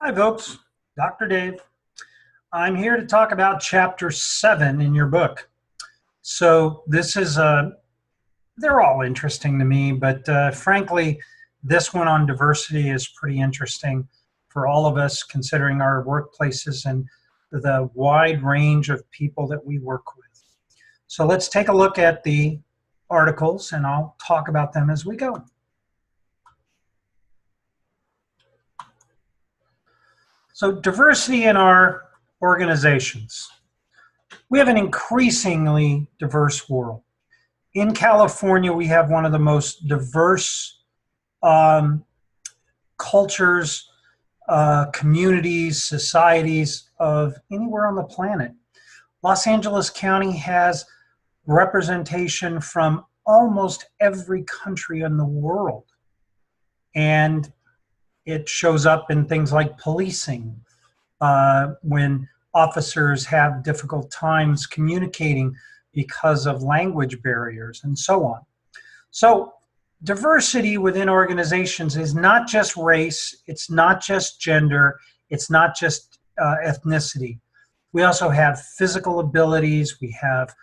Hi, folks. Dr. Dave. I'm here to talk about chapter 7 in your book. So, they're all interesting to me, but frankly, this one on diversity is pretty interesting for all of us, considering our workplaces and the wide range of people that we work with. So, let's take a look at the articles and I'll talk about them as we go. So, diversity in our organizations. We have an increasingly diverse world. In California, we have one of the most diverse cultures, communities, societies of anywhere on the planet. Los Angeles County has representation from almost every country in the world. And it shows up in things like policing, when officers have difficult times communicating because of language barriers and so on. So diversity within organizations is not just race, it's not just gender, it's not just ethnicity. We also have physical abilities, we have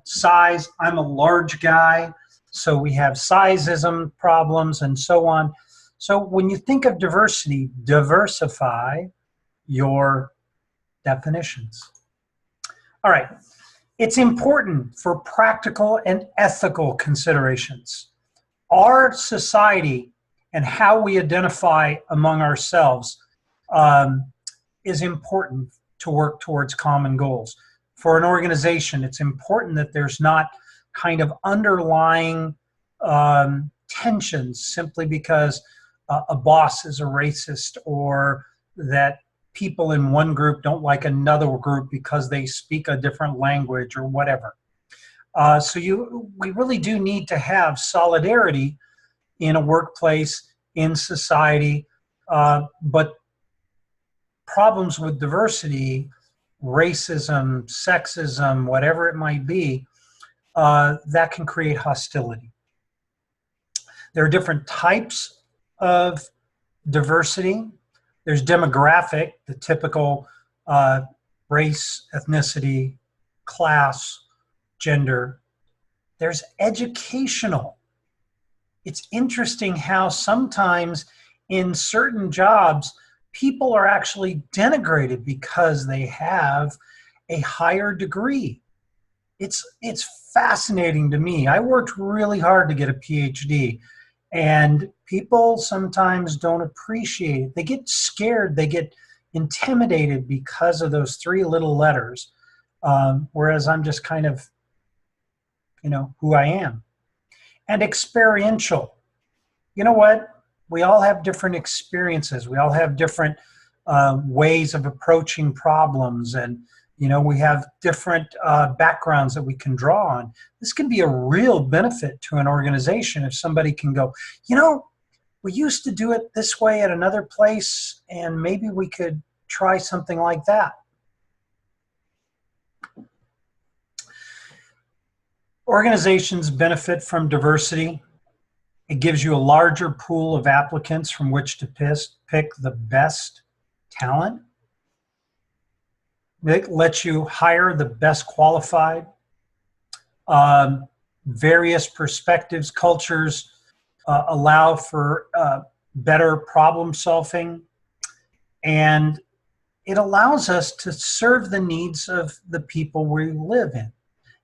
size. I'm a large guy, so we have sizeism problems and so on. So when you think of diversity, diversify your definitions. All right. It's important for practical and ethical considerations. Our society and how we identify among ourselves is important to work towards common goals. For an organization, it's important that there's not kind of underlying tensions simply because a boss is a racist or that people in one group don't like another group because they speak a different language or whatever. We really do need to have solidarity in a workplace, in society, but problems with diversity, racism, sexism, whatever it might be, that can create hostility. There are different types of diversity. There's demographic, the typical race, ethnicity, class, gender. There's educational. It's interesting how sometimes in certain jobs, people are actually denigrated because they have a higher degree. It's fascinating to me. I worked really hard to get a PhD. And people sometimes don't appreciate it. They get scared, they get intimidated because of those three little letters, whereas I'm just kind of, who I am. And experiential. You know what? We all have different experiences. We all have different ways of approaching problems, and we have different backgrounds that we can draw on. This can be a real benefit to an organization if somebody can go, we used to do it this way at another place, and maybe we could try something like that. Organizations benefit from diversity. It gives you a larger pool of applicants from which to pick the best talent. It lets you hire the best qualified. Various perspectives, cultures allow for better problem solving, and it allows us to serve the needs of the people we live in.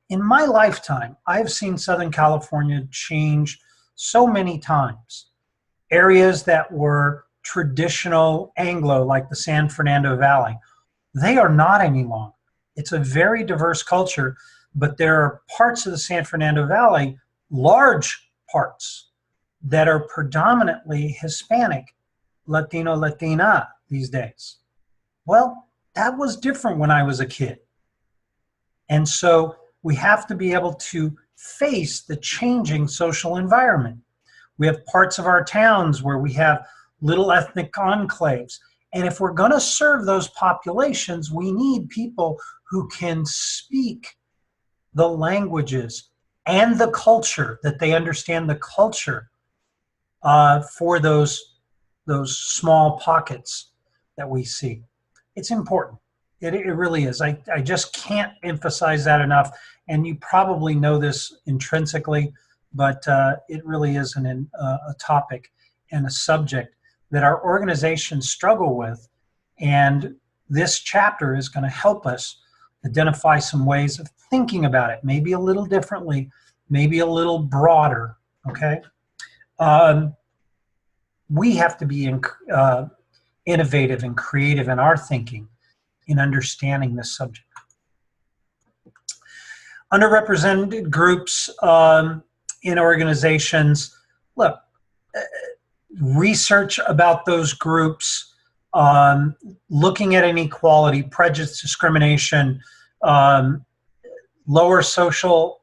In my lifetime, I've seen Southern California change so many times. Areas that were traditional Anglo, like the San Fernando Valley, they are not any longer. It's a very diverse culture, but there are parts of the San Fernando Valley, large parts, that are predominantly Hispanic, Latino, Latina these days. Well, that was different when I was a kid. And so we have to be able to face the changing social environment. We have parts of our towns where we have little ethnic enclaves. And if we're going to serve those populations, we need people who can speak the languages and the culture, that they understand the culture for those small pockets that we see. It's important. It really is. I just can't emphasize that enough. And you probably know this intrinsically, but it really is a topic and a subject that our organizations struggle with. And this chapter is going to help us identify some ways of thinking about it, maybe a little differently, maybe a little broader, okay? We have to be innovative and creative in our thinking in understanding this subject. Underrepresented groups in organizations, look, research about those groups, looking at inequality, prejudice, discrimination, lower social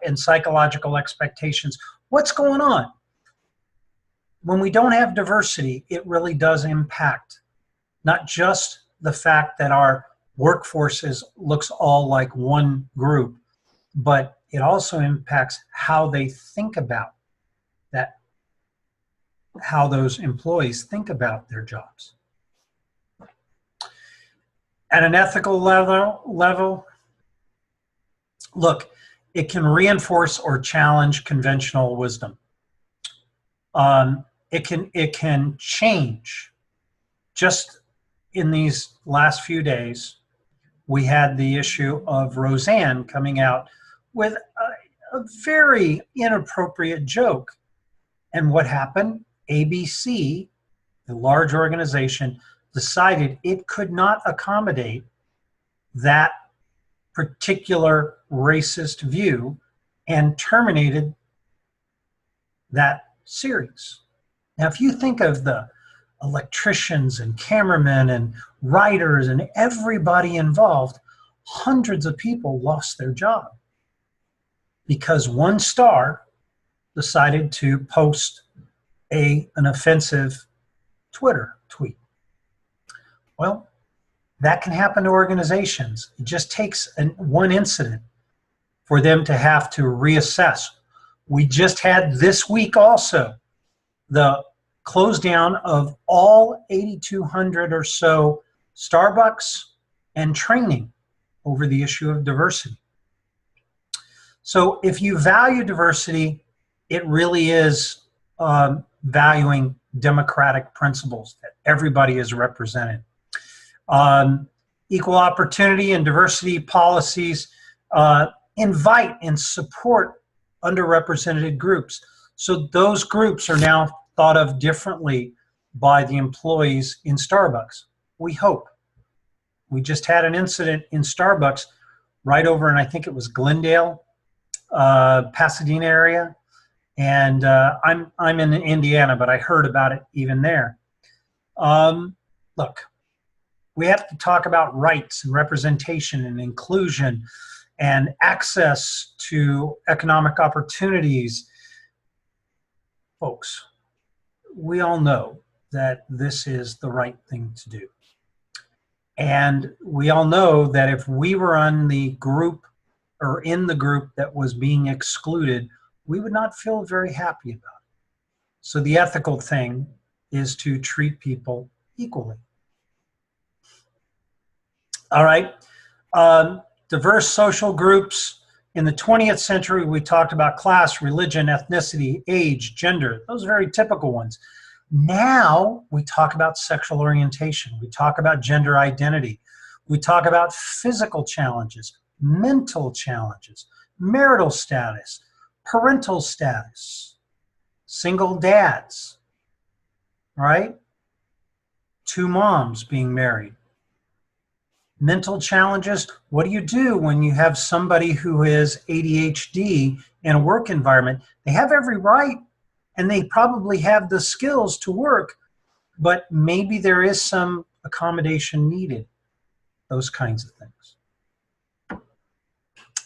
and psychological expectations. What's going on? When we don't have diversity, it really does impact not just the fact that our workforce looks all like one group, but it also impacts how they think about that, how those employees think about their jobs. At an ethical level, look, it can reinforce or challenge conventional wisdom. It can change. Just in these last few days, we had the issue of Roseanne coming out with a very inappropriate joke. And what happened? ABC, the large organization, decided it could not accommodate that particular racist view and terminated that series. Now, if you think of the electricians and cameramen and writers and everybody involved, hundreds of people lost their job because one star decided to post an offensive Twitter tweet. Well, that can happen to organizations. It just takes one incident for them to have to reassess. We just had this week also the close down of all 8,200 or so Starbucks and training over the issue of diversity. So if you value diversity, it really is valuing democratic principles that everybody is represented. Equal opportunity and diversity policies invite and support underrepresented groups. So those groups are now thought of differently by the employees in Starbucks. We hope. We just had an incident in Starbucks right over in, I think it was Glendale, Pasadena area. And I'm in Indiana, but I heard about it even there. Look, we have to talk about rights and representation and inclusion and access to economic opportunities. Folks, we all know that this is the right thing to do. And we all know that if we were on the group or in the group that was being excluded, we would not feel very happy about it. So the ethical thing is to treat people equally. All right. Diverse social groups. In the 20th century, we talked about class, religion, ethnicity, age, gender. Those are very typical ones. Now we talk about sexual orientation. We talk about gender identity. We talk about physical challenges, mental challenges, marital status, parental status, single dads, right? Two moms being married. Mental challenges, what do you do when you have somebody who has ADHD in a work environment? They have every right and they probably have the skills to work, but maybe there is some accommodation needed, those kinds of things.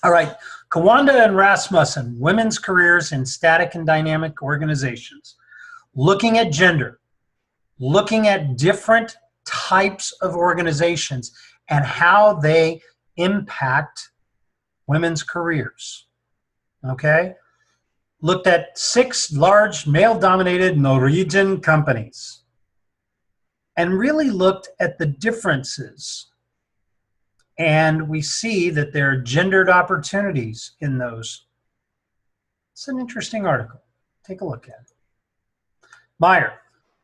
All right, Kawanda and Rasmussen, Women's Careers in Static and Dynamic Organizations. Looking at gender, looking at different types of organizations and how they impact women's careers, okay? Looked at 6 large male-dominated Norwegian companies. and really looked at the differences. And we see that there are gendered opportunities in those. It's an interesting article. Take a look at it. Meyer,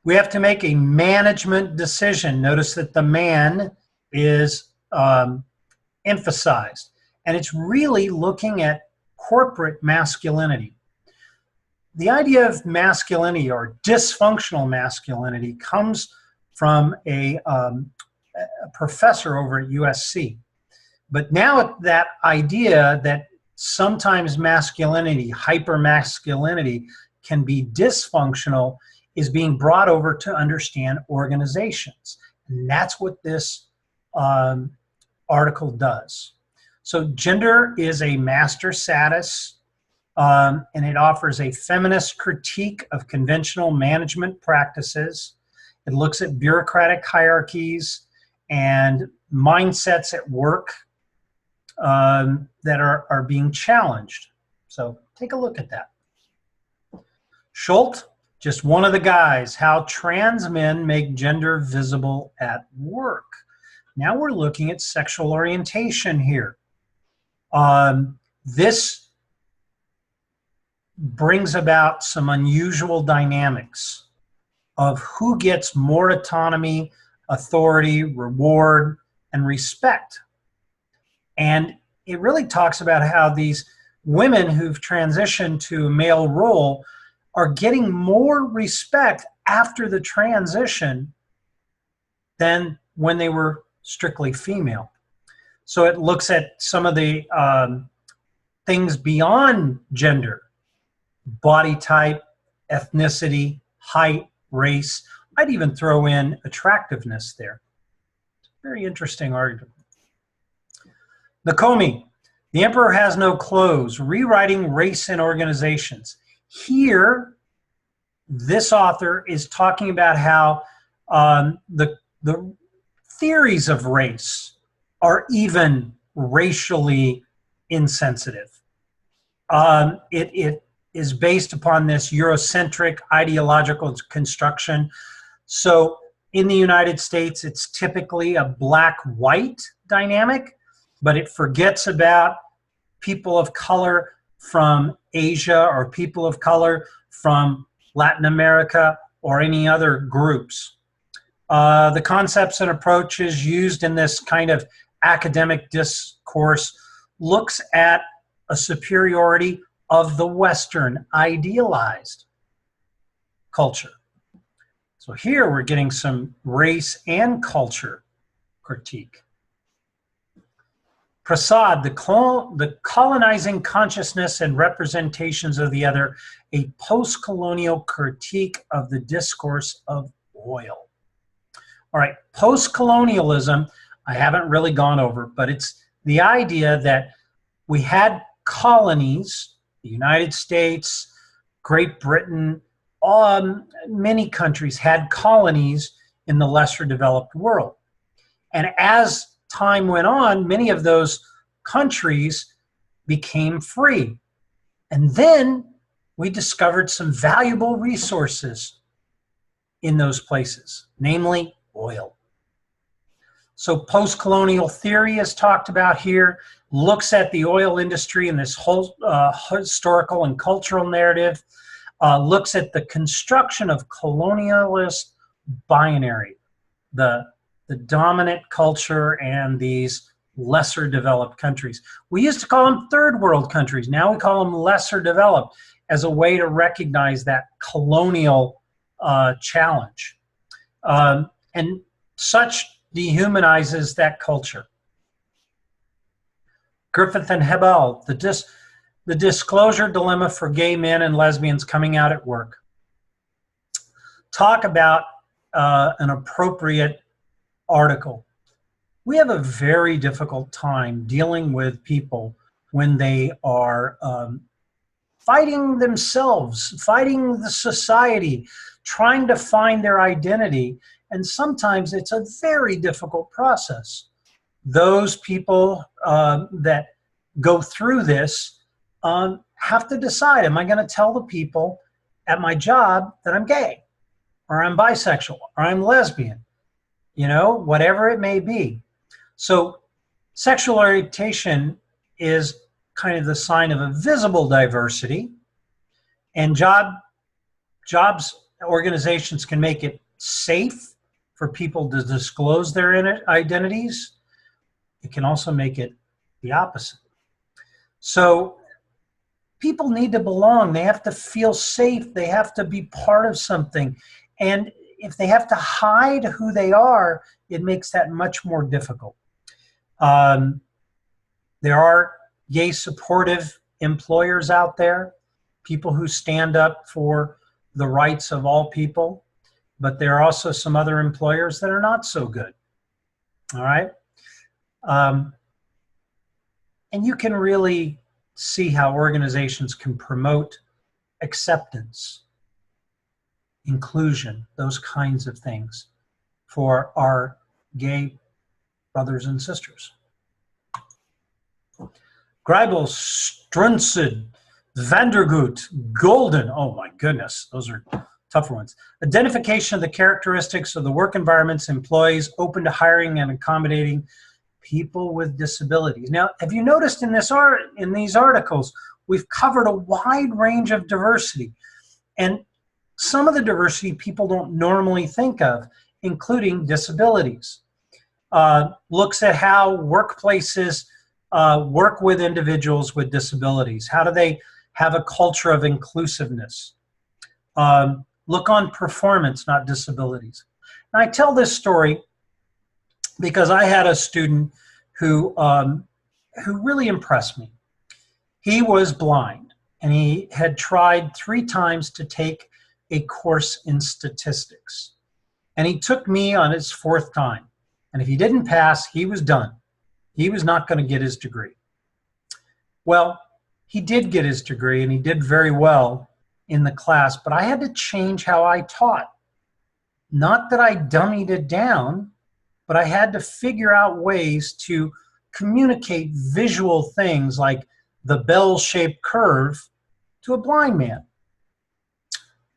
we have to make a management decision. Notice that the man is emphasized. And it's really looking at corporate masculinity. The idea of masculinity or dysfunctional masculinity comes from a professor over at USC. But now that idea that sometimes masculinity, hypermasculinity, can be dysfunctional is being brought over to understand organizations. And that's what this article does. So gender is a master status, and it offers a feminist critique of conventional management practices. It looks at bureaucratic hierarchies and mindsets at work that are being challenged. So take a look at that. Schultz, just one of the guys, how trans men make gender visible at work. Now we're looking at sexual orientation here. This brings about some unusual dynamics of who gets more autonomy, authority, reward, and respect. And it really talks about how these women who've transitioned to a male role are getting more respect after the transition than when they were strictly female. So it looks at some of the things beyond gender: body type, ethnicity, height, race. I'd even throw in attractiveness there. It's a very interesting article. Nakomi, The Emperor Has No Clothes, Rewriting Race in Organizations. Here, this author is talking about how the theories of race are even racially insensitive. It is based upon this Eurocentric ideological construction. So in the United States, it's typically a black-white dynamic, but it forgets about people of color from Asia or people of color from Latin America or any other groups. The concepts and approaches used in this kind of academic discourse looks at a superiority of the Western idealized culture. So here we're getting some race and culture critique. Prasad, the colonizing consciousness and representations of the other, a post-colonial critique of the discourse of oil. All right, post-colonialism, I haven't really gone over, but it's the idea that we had colonies, the United States, Great Britain, many countries had colonies in the lesser developed world. And as time went on, many of those countries became free. And then we discovered some valuable resources in those places, namely oil. So post-colonial theory is talked about here, looks at the oil industry and this whole historical and cultural narrative, looks at the construction of colonialist binary, the dominant culture and these lesser developed countries. We used to call them third world countries. Now we call them lesser developed as a way to recognize that colonial challenge. And such dehumanizes that culture. Griffith and Hebel, the disclosure dilemma for gay men and lesbians coming out at work. Talk about an appropriate article. We have a very difficult time dealing with people when they are fighting themselves, fighting the society, trying to find their identity, and sometimes it's a very difficult process. Those people that go through this have to decide, am I going to tell the people at my job that I'm gay, or I'm bisexual, or I'm lesbian? whatever it may be. So sexual orientation is kind of the sign of a visible diversity, and jobs organizations can make it safe for people to disclose their identities. It can also make it the opposite. So people need to belong. They have to feel safe. They have to be part of something. And if they have to hide who they are, it makes that much more difficult. There are gay supportive employers out there, people who stand up for the rights of all people, but there are also some other employers that are not so good. All right. And you can really see how organizations can promote acceptance, inclusion, those kinds of things for our gay brothers and sisters. Greibel, Strunzid, Vandergoot, Golden. Oh my goodness, those are tougher ones. Identification of the characteristics of the work environments, employees open to hiring and accommodating people with disabilities. Now, have you noticed in these articles, we've covered a wide range of diversity, and some of the diversity people don't normally think of, including disabilities. Looks at how workplaces work with individuals with disabilities. How do they have a culture of inclusiveness? Look on performance, not disabilities. And I tell this story because I had a student who really impressed me. He was blind, and he had tried 3 times to take a course in statistics. And he took me on his 4th time. And if he didn't pass, he was done. He was not going to get his degree. Well, he did get his degree, and he did very well in the class, but I had to change how I taught. Not that I dummied it down, but I had to figure out ways to communicate visual things like the bell-shaped curve to a blind man.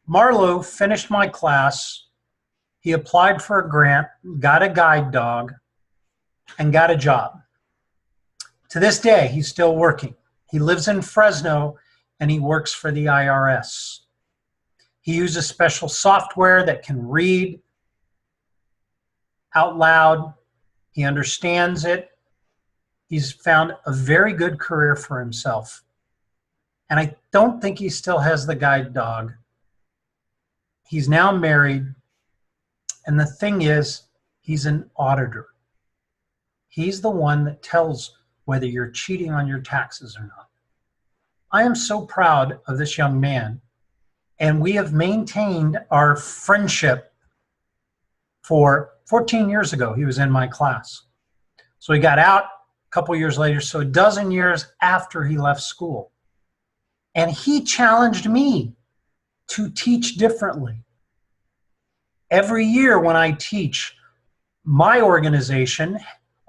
Marlowe finished my class. He applied for a grant, got a guide dog, and got a job. To this day, he's still working. He lives in Fresno, and he works for the IRS. He uses special software that can read out loud. He understands it. He's found a very good career for himself. And I don't think he still has the guide dog. He's now married. And the thing is, he's an auditor. He's the one that tells whether you're cheating on your taxes or not. I am so proud of this young man. And we have maintained our friendship for 14 years ago. He was in my class. So he got out a couple years later, so a dozen years after he left school. And he challenged me to teach differently. Every year when I teach, my organization,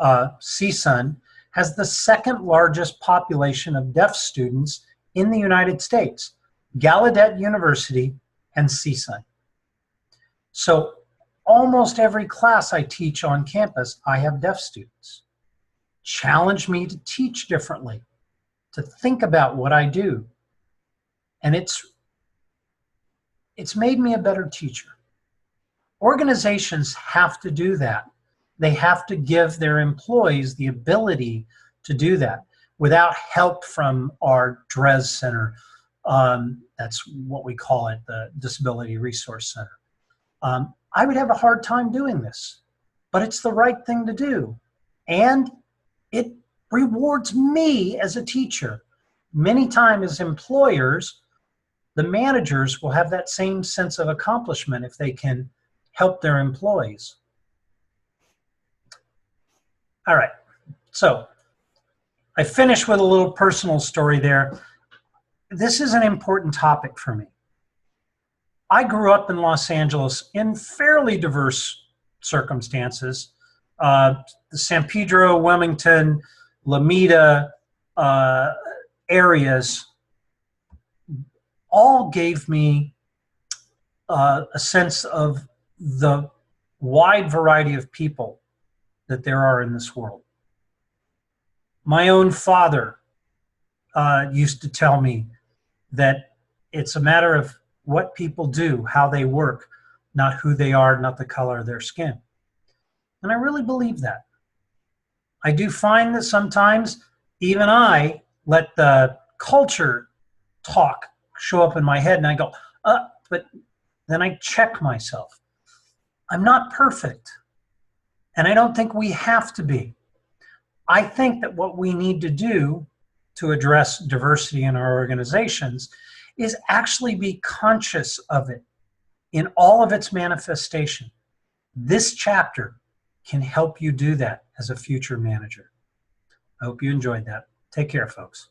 CSUN, has the 2nd largest population of deaf students in the United States. Gallaudet University and CSUN. So almost every class I teach on campus, I have deaf students. Challenge me to teach differently, to think about what I do. And it's made me a better teacher. Organizations have to do that. They have to give their employees the ability to do that without help from our DRES Center. That's what we call it, the Disability Resource Center. I would have a hard time doing this, but it's the right thing to do. And it rewards me as a teacher. Many times as employers, the managers will have that same sense of accomplishment if they can help their employees. All right, so I finished with a little personal story there. This is an important topic for me. I grew up in Los Angeles in fairly diverse circumstances. The San Pedro, Wilmington, Lomita areas all gave me a sense of the wide variety of people that there are in this world. My own father used to tell me that it's a matter of what people do, how they work, not who they are, not the color of their skin. And I really believe that. I do find that sometimes even I let the culture talk show up in my head and I go, but then I check myself. I'm not perfect. And I don't think we have to be. I think that what we need to do to address diversity in our organizations is actually be conscious of it in all of its manifestation. This chapter can help you do that as a future manager. I hope you enjoyed that. Take care, folks.